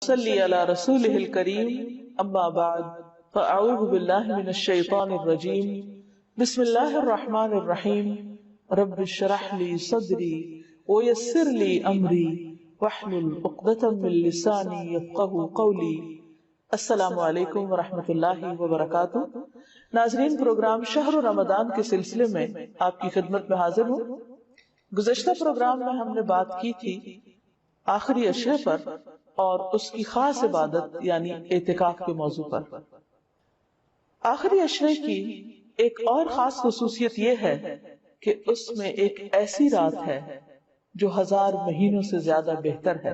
صلی علی رسولہ الکریم اما بعد فاعوذ باللہ من الشیطان الرجیم بسم اللہ الرحمن الرحیم رب اشرح لی صدری ویسر لی امری واحلل عقدۃ من لسانی یفقہوا قولی۔ السلام علیکم ورحمۃ اللہ وبرکاتہ۔ ناظرین، پروگرام شہر رمضان کے سلسلے میں آپ کی خدمت میں حاضر ہوں۔ گزشتہ پروگرام میں ہم نے بات کی تھی آخری عشرے پر اور اس کی خاص عبادت یعنی اعتکاف کے موضوع پر۔ آخری عشرے کی ایک اور خاص خصوصیت یہ ہے کہ اس میں ایک ایسی رات ہے جو 1000 مہینوں سے زیادہ بہتر ہے،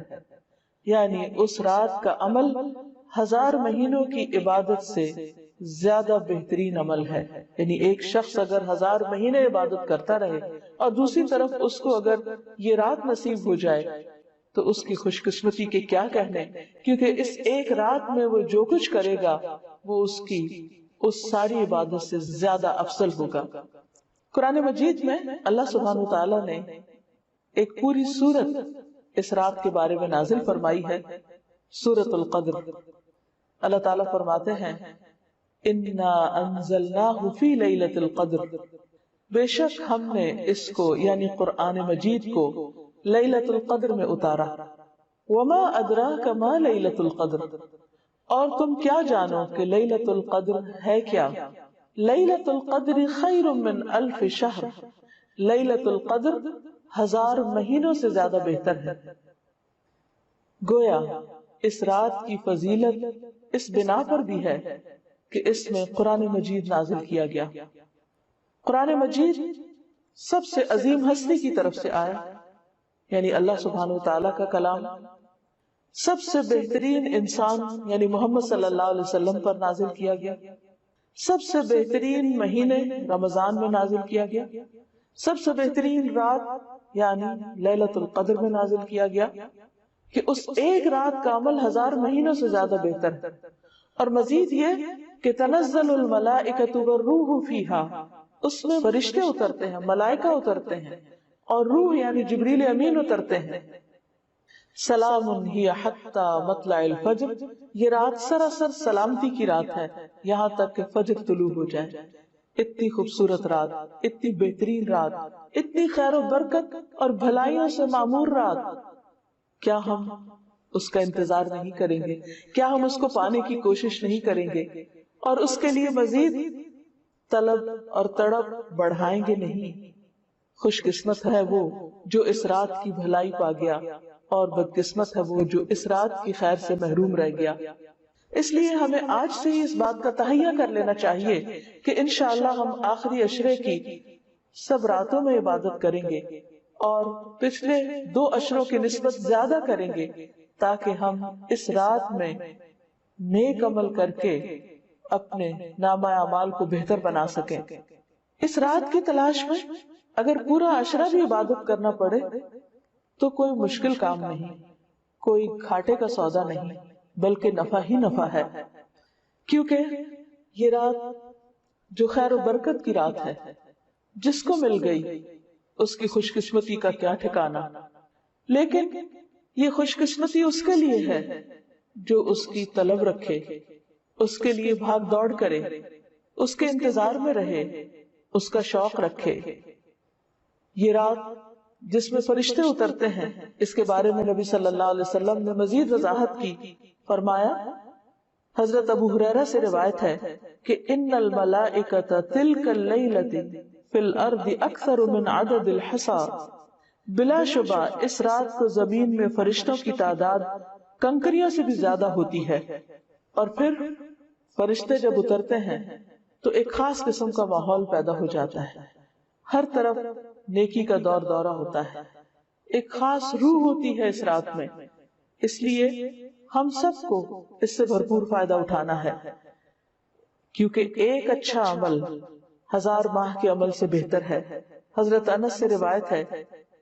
یعنی اس رات کا عمل 1000 مہینوں کی عبادت سے زیادہ بہترین عمل ہے۔ یعنی ایک شخص اگر 1000 مہینے عبادت کرتا رہے اور دوسری طرف اس کو اگر یہ رات نصیب ہو جائے تو اس کی خوش قسمتی کے کیا کہنے، کیونکہ اس ایک رات میں وہ جو کچھ کرے گا وہ اس کی اس ساری عبادت سے زیادہ افضل ہوگا۔ قرآن مجید میں اللہ سبحانہ وتعالی نے ایک پوری سورت اس رات کے بارے میں نازل فرمائی ہے، سورۃ القدر۔ اللہ تعالیٰ فرماتے ہیں انا انزلناہ فی لیلۃ القدر، بے شک ہم نے اس کو یعنی قرآن مجید کو لیلۃ القدر میں اتارا۔ وما ادراک ما لیلۃ القدر، اور تم کیا جانو کہ لیلۃ القدر ہے کیا؟ لیلۃ القدر خیر من الف شہر، لیلۃ القدر 1000 مہینوں سے زیادہ بہتر ہے۔ گویا اس رات کی فضیلت اس بنا پر بھی ہے کہ اس میں قرآن مجید نازل کیا گیا۔ قرآن مجید سب سے عظیم ہستی کی طرف سے آیا، یعنی اللہ سبحانہ وتعالی کا کلام سب سے بہترین انسان یعنی محمد صلی اللہ علیہ وسلم پر نازل کیا گیا، سب سے بہترین مہینے رمضان میں نازل کیا گیا، سب سے بہترین رات یعنی لیلۃ القدر میں نازل کیا گیا کہ اس ایک رات کا عمل 1000 مہینوں سے زیادہ بہتر ہے۔ اور مزید یہ کہ تنزل الملائکۃ والروح فیہا، اس میں فرشتے اترتے ہیں، ملائکہ اترتے ہیں اور روح یعنی جبریل امین اترتے ہیں۔ سلام ہی حتی مطلع الفجر، یہ رات سراسر سلامتی کی رات ہے یہاں تک کہ فجر طلوع ہو جائے۔ اتنی خوبصورت رات، اتنی بہترین رات، اتنی خیر و برکت اور بھلائیوں سے معمور رات، کیا ہم اس کا انتظار نہیں کریں گے؟ کیا ہم اس کو پانے کی کوشش نہیں کریں گے اور اس کے لیے مزید طلب اور تڑپ بڑھائیں گے نہیں؟ خوش قسمت ہے وہ جو اس رات کی بھلائی پا گیا اور بدقسمت ہے وہ جو اس رات کی خیر سے محروم رہ گیا۔ اس لیے ہمیں آج سے ہی اس بات کا تہیہ کر لینا چاہیے کہ انشاءاللہ ہم آخری عشرے کی سب راتوں میں عبادت کریں گے اور پچھلے 2 عشروں کی نسبت زیادہ کریں گے تاکہ ہم اس رات میں نیک عمل کر کے اپنے نامہ اعمال کو بہتر بنا سکیں۔ اس رات کی تلاش میں اگر پورا عشرہ بھی عبادت کرنا پڑے تو کوئی مشکل کام نہیں، کوئی گھاٹے کا سودا نہیں، بلکہ نفع ہی نفع ہے، کیونکہ یہ رات جو خیر و برکت کی رات ہے، جس کو مل گئی اس کی خوش قسمتی کا کیا ٹھکانہ۔ لیکن یہ خوش قسمتی اس کے لیے ہے جو اس کی طلب رکھے، اس کے لیے بھاگ دوڑ کرے، اس کے انتظار میں رہے، اس کا شوق رکھے۔ یہ رات جس میں فرشتے اترتے ہیں، اس کے بارے میں نبی صلی اللہ علیہ وسلم نے مزید وضاحت کی، فرمایا، حضرت ابو ہریرہ سے روایت ہے کہ ان الملائکۃ تلک اللیلۃ فی الارض اکثر من عدد الحصى، بلا شبہ اس رات کو زمین میں فرشتوں کی تعداد کنکریوں سے بھی زیادہ ہوتی ہے۔ اور پھر فرشتے جب اترتے ہیں تو ایک خاص قسم کا ماحول پیدا ہو جاتا ہے، ہر طرف نیکی کا دور دورہ ہوتا ہے، ایک خاص روح ہوتی ہے اس رات میں۔ اس لیے ہم سب کو اس سے بھرپور فائدہ اٹھانا ہے، کیونکہ ایک اچھا عمل 1000 ماہ کے عمل سے بہتر ہے۔ حضرت انس سے روایت ہے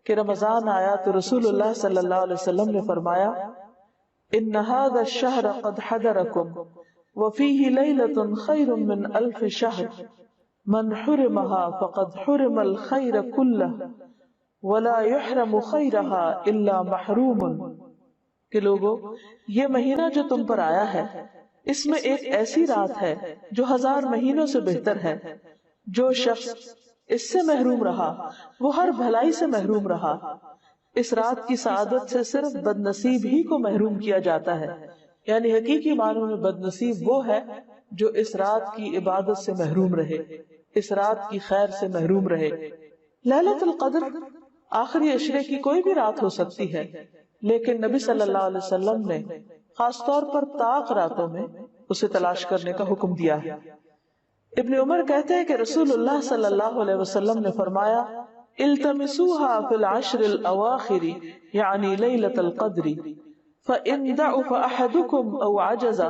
کہ رمضان آیا تو رسول اللہ صلی اللہ علیہ وسلم نے فرمایا، ان هذا الشهر قد حضركم وفيه ليلة خير من 1000 شهر من حرمها فقد حرم الخير كله ولا يحرم خيرها الا محروم، کہ لوگوں، یہ مہینہ جو تم پر آیا ہے اس میں ایک ایسی رات ہے جو 1000 مہینوں سے بہتر ہے. جو شخص اس سے محروم رہا وہ ہر بھلائی سے محروم رہا. اس رات کی سعادت سے صرف بد نصیب ہی کو محروم کیا جاتا ہے. یعنی حقیقی معنوں میں بد نصیب وہ ہے جو اس رات کی عبادت سے محروم رہے، اس رات کی خیر سے محروم رہے. لیلۃ القدر آخری عشرے کی کوئی بھی رات ہو سکتی ہے، لیکن نبی صلی اللہ علیہ وسلم نے خاص طور پر طاق راتوں میں اسے تلاش کرنے کا حکم دیا ہے. ابن عمر کہتے ہیں کہ رسول اللہ صلی اللہ علیہ وسلم نے فرمایا، التمسوها في العشر الاواخر یعنی لیلۃ القدر فإن ضعف أحدكم أو عجز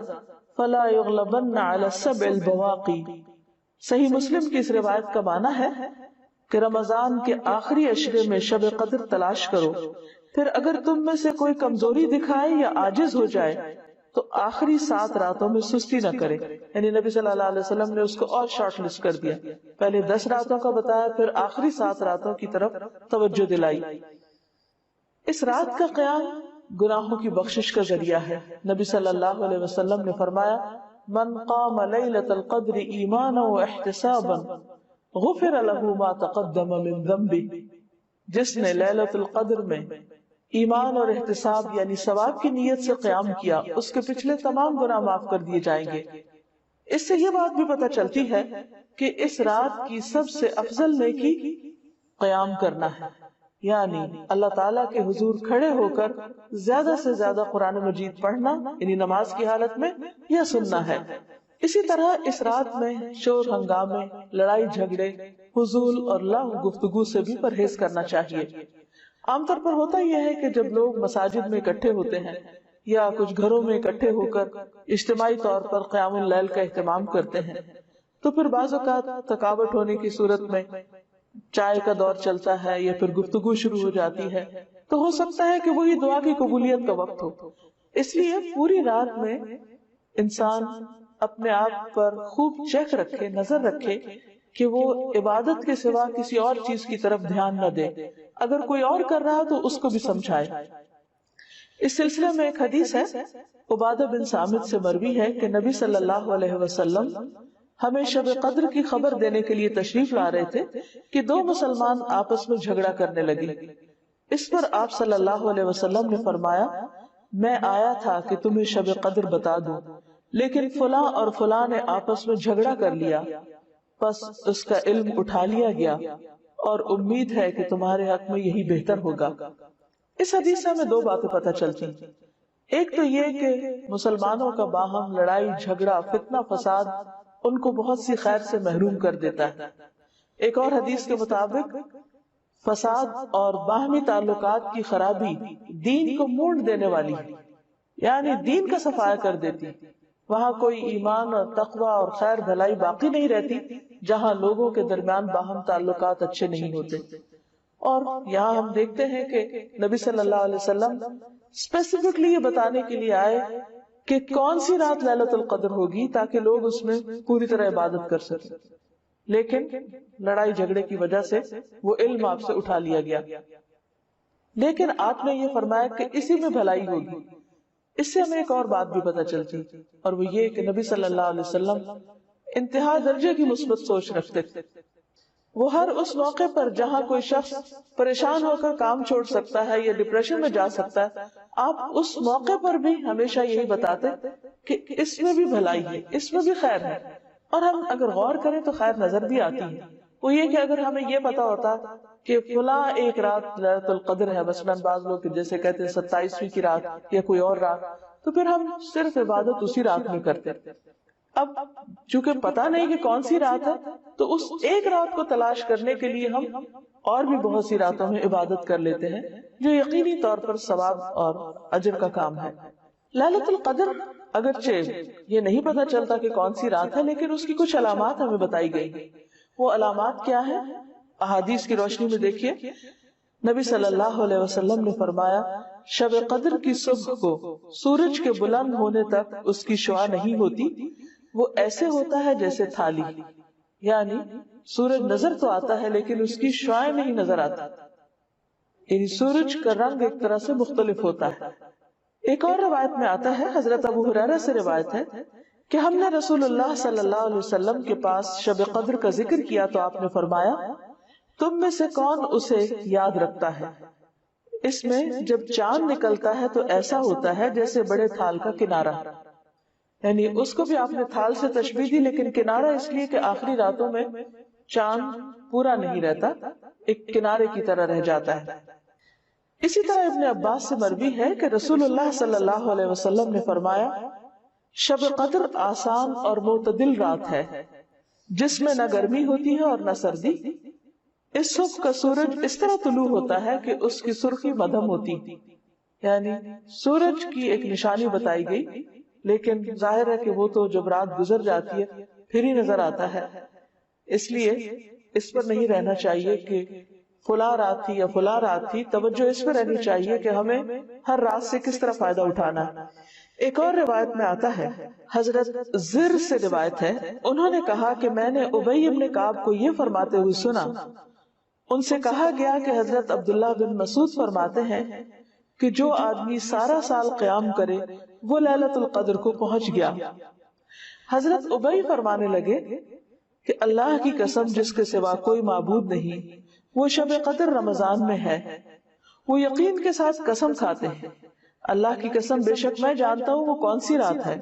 فلا يغلبن على السبع البواقي. صحیح مسلم کی اس روایت کا معنی ہے کہ رمضان کے آخری عشرے میں شب قدر تلاش کرو، پھر اگر تم میں سے کوئی کمزوری دکھائے یا عاجز ہو جائے تو آخری 7 راتوں میں سستی نہ کرے. یعنی نبی صلی اللہ علیہ وسلم نے اس کو اور شارٹ لسٹ کر دیا، پہلے 10 راتوں کا بتایا، پھر آخری 7 راتوں کی طرف توجہ دلائی. اس رات کا قیام گناہوں کی بخشش کا ذریعہ ہے. نبی صلی اللہ علیہ وسلم نے فرمایا، من قام لیلۃ القدر ایمانا واحتسابا غفر له ما تقدم من ذنبه. جس نے لیلۃ القدر میں ایمان اور احتساب یعنی ثواب کی نیت سے قیام کیا، اس کے پچھلے تمام گناہ معاف کر دیے جائیں گے. اس سے یہ بات بھی پتہ چلتی ہے کہ اس رات کی سب سے افضل نیکی قیام کرنا ہے، یعنی اللہ تعالیٰ کے حضور کھڑے ہو کر زیادہ سے زیادہ قرآن مجید پڑھنا، یعنی نماز کی حالت میں، یا سننا ہے. اسی طرح اس رات میں شور ہنگامے، لڑائی جھگڑے، فضول اور لغو گفتگو سے بھی پرہیز کرنا چاہیے. عام طور پر ہوتا یہ ہے کہ جب لوگ مساجد میں اکٹھے ہوتے ہیں یا کچھ گھروں میں اکٹھے ہو کر اجتماعی طور پر قیام اللیل کا اہتمام کرتے ہیں تو پھر بعض اوقات تھکاوٹ ہونے کی صورت میں چائے کا دور چلتا ہے یا پھر گفتگو شروع ہو جاتی ہے، تو ہو سکتا ہے کہ وہی دعا کی قبولیت کا وقت ہو. اس لیے پوری رات میں انسان اپنے آپ پر خوب چیک رکھے، نظر رکھے کہ وہ عبادت کے سوا کسی اور چیز کی طرف دھیان نہ دے. اگر کوئی اور کر رہا تو اس کو بھی سمجھائے. اس سلسلے میں ایک حدیث ہے، عبادہ بن صامت سے مروی ہے کہ نبی صلی اللہ علیہ وسلم ہمیں شب قدر کی خبر دینے کے لیے تشریف لا رہے تھے کہ 2 مسلمان آپس میں جھگڑا کرنے لگے. اس پر آپ صلی اللہ علیہ وسلم نے فرمایا، میں آیا تھا کہ تمہیں شب قدر بتا دوں، لیکن فلاں اور فلاں نے آپس میں جھگڑا کر لیا، پس اس کا علم اٹھا لیا گیا اور امید ہے کہ تمہارے حق میں یہی بہتر ہوگا. اس حدیث سے ہمیں 2 باتیں پتہ چلتی. ایک تو یہ کہ مسلمانوں کا باہم لڑائی جھگڑا فتنہ فساد ان کو بہت سی خیر سے محروم کر دیتا ہے. ایک اور حدیث کے مطابق فساد اور باہمی تعلقات کی خرابی دین کو مونڈ دینے والی، یعنی دین کا صفایا کر دیتی. وہاں کوئی ایمان اور تقوی اور خیر بھلائی باقی نہیں رہتی جہاں لوگوں کے درمیان باہم تعلقات اچھے نہیں ہوتے. اور یہاں ہم دیکھتے ہیں کہ نبی صلی اللہ علیہ وسلم اسپیسیفکلی یہ بتانے کے لیے آئے کہ کون سی رات لیلۃ القدر ہوگی تاکہ لوگ اس میں پوری طرح عبادت کر سکیں. لیکن لڑائی جھگڑے کی وجہ سے وہ علم آپ سے اٹھا لیا گیا. لیکن آپ نے یہ فرمایا کہ اسی میں بھلائی ہوگی. اس سے ہمیں ایک اور بات بھی پتہ چلتی، اور وہ یہ کہ نبی صلی اللہ علیہ وسلم انتہا درجے کی مثبت سوچ رکھتے تھے. وہ ہر اس موقع پر جہاں کوئی شخص پریشان ہو کر کام چھوڑ سکتا ہے یا ڈپریشن میں جا سکتا ہے، آپ اس موقع پر بھی ہمیشہ یہی بتاتے کہ اس میں بھی بھلائی ہے، اس میں بھی خیر ہے. اور ہم اگر غور کریں تو خیر نظر بھی آتی ہے. وہ یہ کہ اگر ہمیں یہ پتا ہوتا کہ فلاں ایک رات لیلۃ القدر ہے، مثلاً بعض لوگ جیسے کہتے ہیں 27ویں کی رات یا کوئی اور رات، تو پھر ہم صرف عبادت اسی رات میں کرتے. اب چونکہ پتا نہیں کہ کون سی رات ہے تو اس ایک رات کو تلاش کرنے کے لیے ہم اور بھی بہت سی راتوں میں عبادت کر لیتے ہیں جو یقینی طور پر ثواب اور اجر کا کام ہے. لیلۃ القدر اگرچہ یہ نہیں پتا چلتا کہ کون سی رات ہے، لیکن اس کی کچھ علامات ہمیں بتائی گئی. وہ علامات کیا ہیں؟ احادیث کی روشنی میں دیکھیے. نبی صلی اللہ علیہ وسلم نے فرمایا، شب قدر کی صبح کو سورج کے بلند ہونے تک اس کی شعاع نہیں ہوتی، وہ ایسے ہوتا ہے جیسے تھالی، یعنی سورج نظر تو آتا ہے لیکن اس کی شعاع نہیں نظر آتا. یعنی سورج کا رنگ ایک طرح سے مختلف ہوتا ہے. ایک اور روایت میں آتا ہے، حضرت ابو ہریرہ سے روایت ہے کہ ہم نے رسول اللہ صلی اللہ علیہ وسلم کے پاس شب قدر کا ذکر کیا تو آپ نے فرمایا تم میں سے کون اسے یاد رکھتا ہے؟ اس میں جب چاند نکلتا ہے تو ایسا ہوتا ہے جیسے بڑے تھال کا کنارہ، یعنی اس کو بھی آپ نے تھال سے تشبیہ دی، لیکن کنارہ اس لیے کہ آخری راتوں میں چاند پورا نہیں رہتا، ایک کنارے کی طرح رہ جاتا ہے۔ اسی طرح ابن عباس سے مروی ہے کہ رسول اللہ صلی اللہ علیہ وسلم نے فرمایا شب قدر آسان اور معتدل رات ہے جس میں نہ گرمی ہوتی ہے اور نہ سردی۔ اس صبح کا سورج اس طرح طلوع ہوتا ہے کہ اس کی سرخی مدھم ہوتی، یعنی سورج کی ایک نشانی بتائی گئی، لیکن ظاہر ہے کہ وہ تو جب رات گزر جاتی ہے پھر ہی نظر آتا ہے، اس لیے اس پر نہیں رہنا چاہیے کہ فلاں رات تھی یا فلاں رات تھی، توجہ اس پر رہنی چاہیے کہ ہمیں ہر رات سے کس طرح فائدہ اٹھانا ہے۔ ایک اور روایت میں آتا ہے، حضرت زر سے روایت ہے، انہوں نے کہا کہ میں نے ابی بن کعب کو یہ فرماتے ہوئے سنا، ان سے کہا گیا کہ حضرت عبداللہ بن مسعود فرماتے ہیں کہ جو آدمی سارا سال قیام کرے وہ لیلۃ القدر کو پہنچ گیا۔ حضرت ابی فرمانے لگے کہ اللہ کی قسم جس کے سوا کوئی معبود نہیں، وہ شب قدر رمضان میں ہے۔ وہ یقین کے ساتھ قسم کھاتے ہیں، اللہ کی قسم بے شک میں جانتا ہوں وہ کون سی رات ہے۔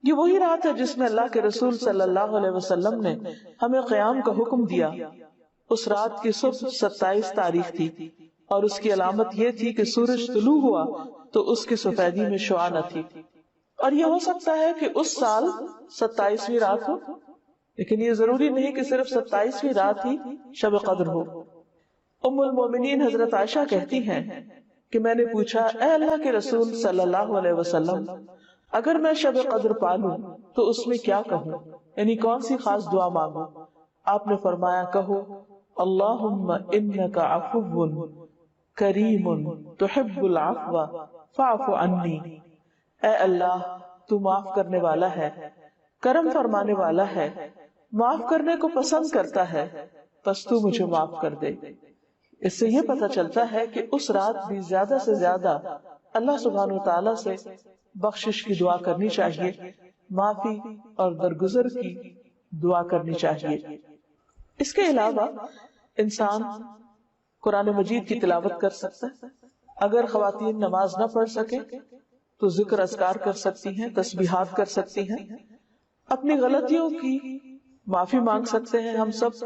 یہ وہی رات ہے جس میں اللہ کے رسول صلی اللہ علیہ وسلم نے ہمیں قیام کا حکم دیا۔ اس رات کی صبح 27 تاریخ تھی اور اس کی علامت یہ تھی کہ سورج طلوع ہوا تو اس کی سفیدی میں شعاع نہ تھی، اور یہ ہو سکتا ہے کہ اس سال 27ویں رات ہو، لیکن یہ ضروری نہیں کہ صرف 27ویں رات ہی شب قدر ہو۔ ام المومنین حضرت عائشہ کہتی ہیں کہ میں نے پوچھا اے اللہ کے رسول صلی اللہ علیہ وسلم، اگر میں شب قدر پالوں تو اس میں کیا کہوں، یعنی کون سی خاص دعا مانگوں؟ آپ نے فرمایا کہو اللہم انک عفو کریم تحب العفو فاعف عنی، اے اللہ تو معاف کرنے والا ہے، کرم فرمانے والا ہے، معاف کرنے کو پسند کرتا ہے، پس تو مجھے معاف کر دے۔ اس سے یہ پتہ چلتا ہے کہ اس رات بھی زیادہ سے زیادہ اللہ سبحانہ وتعالی سے بخشش کی دعا کرنی چاہیے، معافی اور درگزر کی دعا کرنی چاہیے۔ اس کے علاوہ انسان قرآن مجید کی تلاوت کر سکتا ہے، اگر خواتین نماز نہ پڑھ سکے تو ذکر اذکار کر سکتی ہیں، تسبیحات کر سکتی ہیں، اپنی غلطیوں کی معافی مانگ سکتے ہیں ہم سب،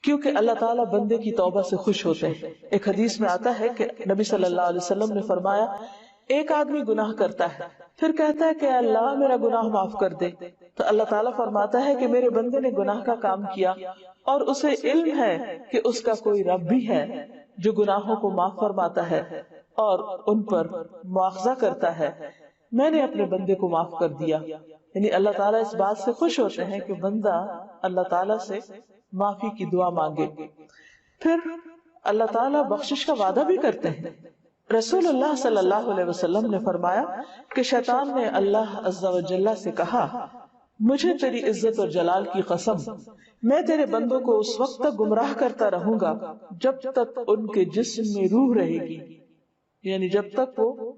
کیونکہ اللہ تعالیٰ بندے کی توبہ سے خوش ہوتے ہیں۔ ایک حدیث میں آتا ہے کہ نبی صلی اللہ علیہ وسلم نے فرمایا ایک آدمی گناہ کرتا ہے پھر کہتا ہے کہ اللہ میرا گناہ معاف کر دے، تو اللہ تعالیٰ فرماتا ہے کہ میرے بندے نے گناہ کا کام کیا اور اسے علم ہے کہ اس کا کوئی رب بھی ہے جو گناہوں کو معاف فرماتا ہے اور ان پر مواخذہ کرتا ہے، میں نے اپنے بندے کو معاف کر دیا۔ یعنی اللہ تعالیٰ اس بات سے خوش ہوتے ہیں کہ بندہ اللہ تعالیٰ سے معافی کی دعا مانگے۔ پھر اللہ تعالیٰ بخشش کا وعدہ بھی کرتے ہیں۔ رسول اللہ صلی اللہ علیہ وسلم نے فرمایا کہ شیطان نے اللہ عز و جل سے کہا مجھے تیری عزت اور جلال کی قسم، میں تیرے بندوں کو اس وقت تک گمراہ کرتا رہوں گا جب تک ان کے جسم میں روح رہے گی، یعنی جب تک وہ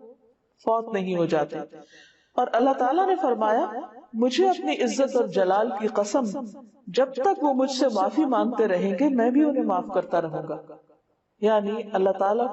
فوت نہیں ہو جاتے۔ اور اللہ تعالیٰ نے فرمایا مجھے اپنی عزت اور جلال کی قسم، جب تک وہ مجھ سے معافی مانگتے رہیں گے میں بھی انہیں معاف کرتا رہوں گا۔ یعنی اللہ تعالیٰ